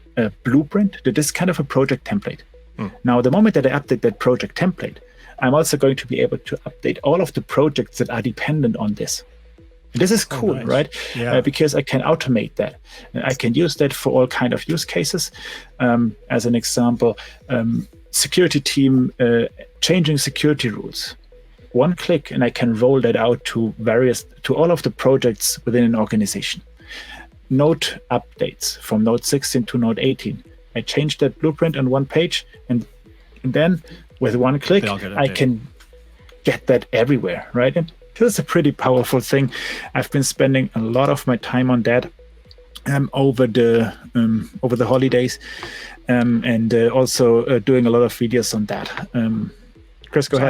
[SPEAKER 2] blueprint that is kind of a project template. Now, the moment that I update that project template, I'm also going to be able to update all of the projects that are dependent on this. This is cool, nice. Right? Yeah. Because I can automate that. I can use that for all kind of use cases. As an example, security team changing security rules. One click, and I can roll that out to all of the projects within an organization. Node updates from Node 16 to Node 18. I change that blueprint on one page, and then with one click, I can get that everywhere, right? And this is a pretty powerful thing. I've been spending a lot of my time on that over the holidays, and also doing a lot of videos on that. Chris, go ahead.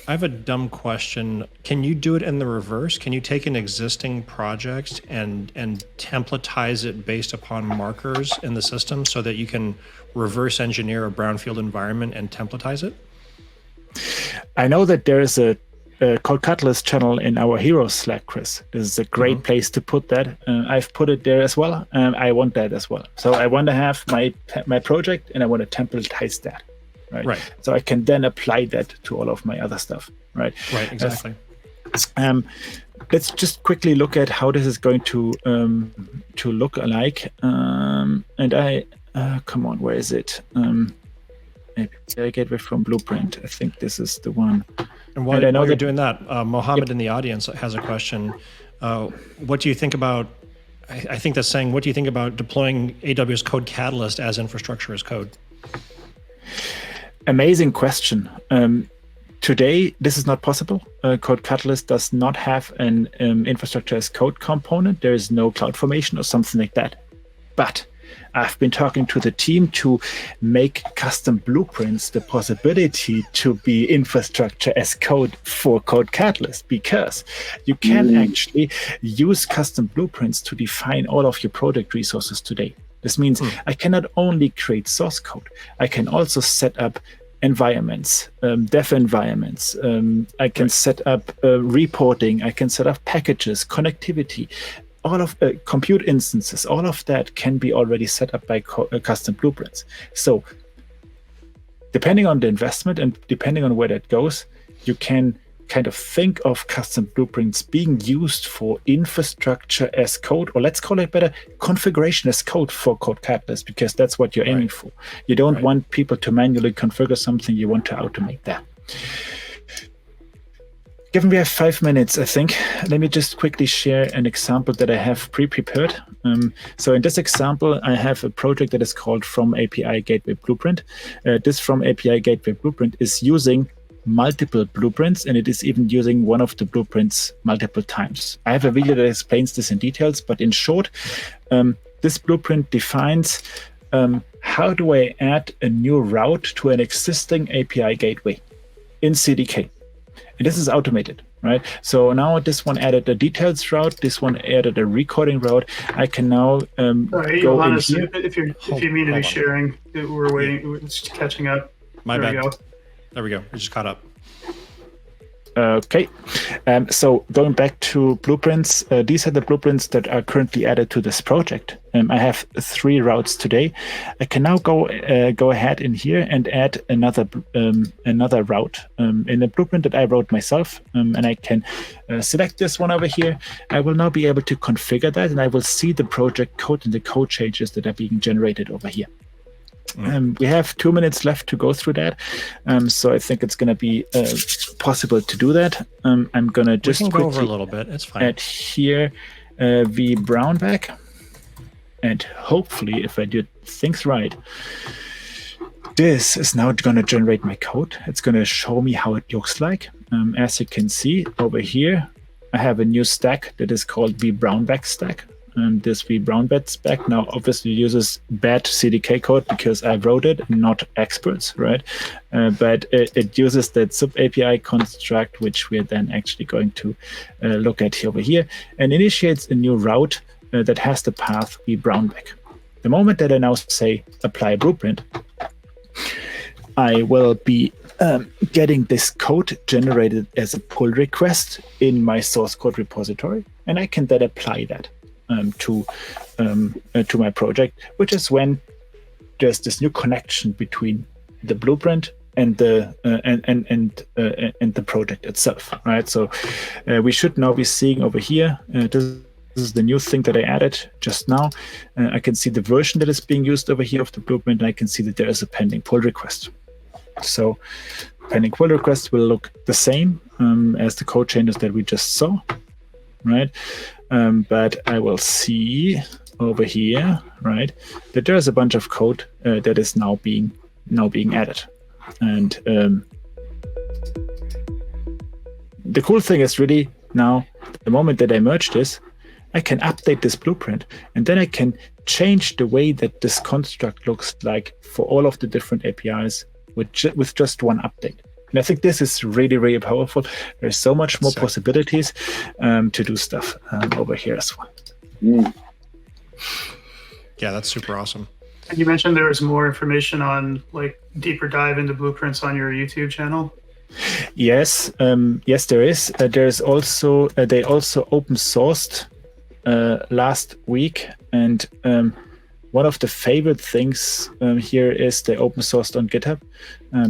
[SPEAKER 1] I have a dumb question. Can you do it in the reverse? Can you take an existing project and templatize it based upon markers in the system so that you can reverse engineer a brownfield environment and templatize it?
[SPEAKER 2] I know that there is a CodeCatalyst channel in our Heroes Slack, Chris. This is a great place to put that. I've put it there as well. I want that as well. So I want to have my project, and I want to templatize that. Right. So I can then apply that to all of my other stuff. Right.
[SPEAKER 1] Exactly.
[SPEAKER 2] Let's just quickly look at how this is going to look like. And come on, where is it? I get it from Blueprint. I think this is the one.
[SPEAKER 1] And while you're doing that, Mohammed in the audience has a question. What do you think about? I think that's saying, what do you think about deploying AWS CodeCatalyst as infrastructure as code?
[SPEAKER 2] Amazing question. Today, this is not possible. CodeCatalyst does not have an infrastructure as code component. There is no CloudFormation or something like that. But I've been talking to the team to make custom blueprints the possibility to be infrastructure as code for CodeCatalyst, because you can actually use custom blueprints to define all of your project resources today. This means I can not only create source code, I can also set up environments, dev environments. I can set up reporting. I can set up packages, connectivity, all of compute instances. All of that can be already set up by custom blueprints. So depending on the investment and depending on where that goes, you can kind of think of custom blueprints being used for infrastructure as code, or let's call it better, configuration as code for CodeCatalyst, because that's what you're aiming for. You don't want people to manually configure something, you want to automate that. Given we have 5 minutes, I think, let me just quickly share an example that I have pre-prepared. So in this example, I have a project that is called From API Gateway Blueprint. This From API Gateway Blueprint is using multiple blueprints, and it is even using one of the blueprints multiple times. I have a video that explains this in details, but in short, this blueprint defines how do I add a new route to an existing API gateway in CDK. And this is automated, right? So now this one added a details route, this one added a recording route. I can now
[SPEAKER 3] Sorry,
[SPEAKER 2] go
[SPEAKER 3] Johannes,
[SPEAKER 2] in here.
[SPEAKER 3] if you mean to be sharing, we're waiting, we're just catching up.
[SPEAKER 1] My
[SPEAKER 3] There
[SPEAKER 1] bad.
[SPEAKER 3] we go.
[SPEAKER 1] There we go. We just caught up.
[SPEAKER 2] Okay, so going back to blueprints, these are the blueprints that are currently added to this project. I have 3 routes today. I can now go ahead in here and add another route in a blueprint that I wrote myself, and I can select this one over here. I will now be able to configure that, and I will see the project code and the code changes that are being generated over here. We have 2 minutes left to go through that, so I think it's going to be possible to do that. I'm going to just
[SPEAKER 1] We can go over a
[SPEAKER 2] quickly
[SPEAKER 1] little bit. It's fine.
[SPEAKER 2] add here vBrownBag, and hopefully, if I do things right, this is now going to generate my code. It's going to show me how it looks like. As you can see over here, I have a new stack that is called vBrownBag stack. This vBrownBag stack now obviously uses bad CDK code because I wrote it, not experts, right? But it uses that sub API construct, which we're then actually going to look at over here, and initiates a new route that has the path vBrownBag. The moment that I now say apply blueprint, I will be getting this code generated as a pull request in my source code repository, and I can then apply that to my project, which is when there's this new connection between the blueprint and the and the project itself, right? So we should now be seeing over here. This is the new thing that I added just now. I can see the version that is being used over here of the blueprint, and I can see that there is a pending pull request. So pending pull request will look the same as the code changes that we just saw, right? But I will see over here, right, that there's a bunch of code that is now being added. And the cool thing is really now, the moment that I merge this, I can update this blueprint, and then I can change the way that this construct looks like for all of the different APIs with just one update. And I think this is really, really powerful. There's so much more possibilities to do stuff over here as well.
[SPEAKER 1] Yeah, that's super awesome.
[SPEAKER 3] And you mentioned there was more information on like deeper dive into blueprints on your YouTube channel.
[SPEAKER 2] Yes, yes, there is. There's also they also open sourced last week, and one of the favorite things here is they open sourced on GitHub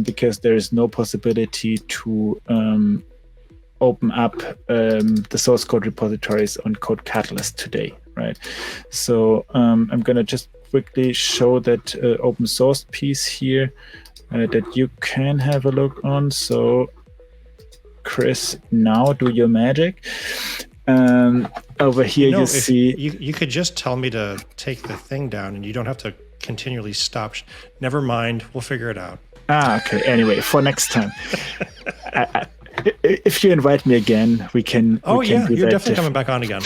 [SPEAKER 2] because there is no possibility to open up the source code repositories on CodeCatalyst today, right? So I'm going to just quickly show that open source piece here that you can have a look on. So Chris, now do your magic. Over here, you see.
[SPEAKER 1] You could just tell me to take the thing down, and you don't have to continually stop. Never mind, we'll figure it out.
[SPEAKER 2] Okay. Anyway, for next time, if you invite me again, we can.
[SPEAKER 1] Oh,
[SPEAKER 2] we can
[SPEAKER 1] yeah,
[SPEAKER 2] do
[SPEAKER 1] you're
[SPEAKER 2] that
[SPEAKER 1] definitely coming back on again.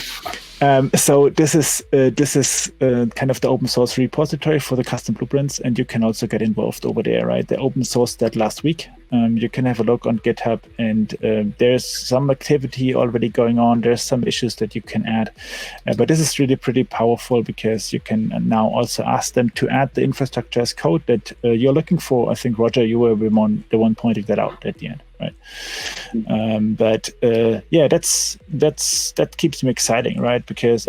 [SPEAKER 2] So this is kind of the open source repository for the custom blueprints, and you can also get involved over there, right? They open sourced that last week. You can have a look on GitHub, and there's some activity already going on. There's some issues that you can add, but this is really pretty powerful because you can now also ask them to add the infrastructure as code that you're looking for. I think, Roger, you were the one pointing that out at the end, right? But that keeps me excited, right? Because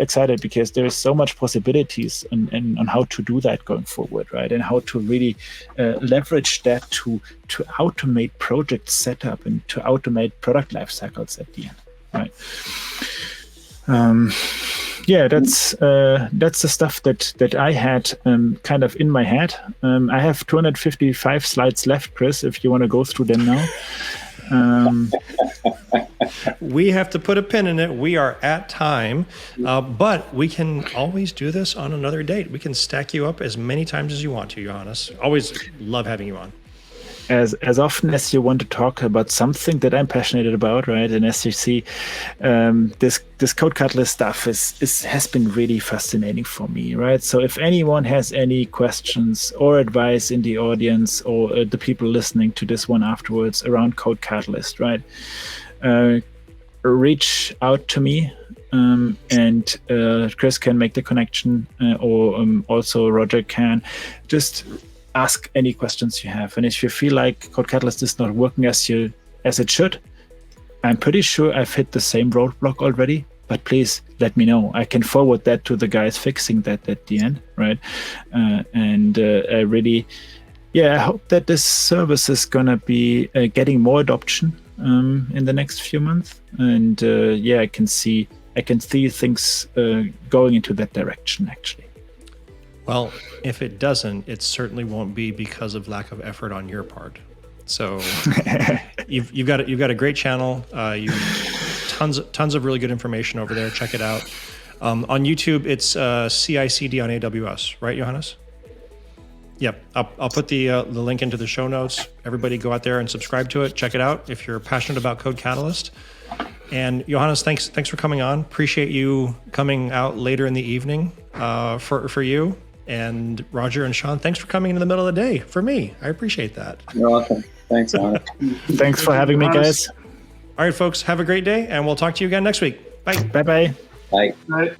[SPEAKER 2] there is so much possibilities on how to do that going forward, right? And how to really leverage that to automate project setup and to automate product life cycles at the end, right? That's the stuff that I had kind of in my head. I have 255 slides left, Chris, if you want to go through them now.
[SPEAKER 1] We have to put a pin in it. We are at time, but we can always do this on another date. We can stack you up as many times as you want to, Johannes. Always love having you on.
[SPEAKER 2] As often as you want to talk about something that I'm passionate about, right? And as you see, this CodeCatalyst stuff has been really fascinating for me, right? So if anyone has any questions or advice in the audience or the people listening to this one afterwards around CodeCatalyst, right? Reach out to me, and Chris can make the connection, or also Roger can. Just ask any questions you have. And if you feel like CodeCatalyst is not working as it should, I'm pretty sure I've hit the same roadblock already, but please let me know. I can forward that to the guys fixing that at the end, right? I really, I hope that this service is gonna be getting more adoption in the next few months. And I can see things going into that direction, actually.
[SPEAKER 1] Well, if it doesn't, it certainly won't be because of lack of effort on your part. So you've got a great channel. You tons of really good information over there. Check it out. On YouTube, it's CI/CD on AWS, right, Johannes? Yep. I'll put the link into the show notes. Everybody go out there and subscribe to it. Check it out if you're passionate about CodeCatalyst. And Johannes, thanks for coming on. Appreciate you coming out later in the evening for you. And Roger and Sean, thanks for coming in the middle of the day for me. I appreciate that.
[SPEAKER 4] You're welcome. Thanks, Johannes.
[SPEAKER 2] Thanks for having me, guys.
[SPEAKER 1] All right, folks, have a great day, and we'll talk to you again next week. Bye.
[SPEAKER 2] Bye-bye.
[SPEAKER 4] Bye.
[SPEAKER 3] Right.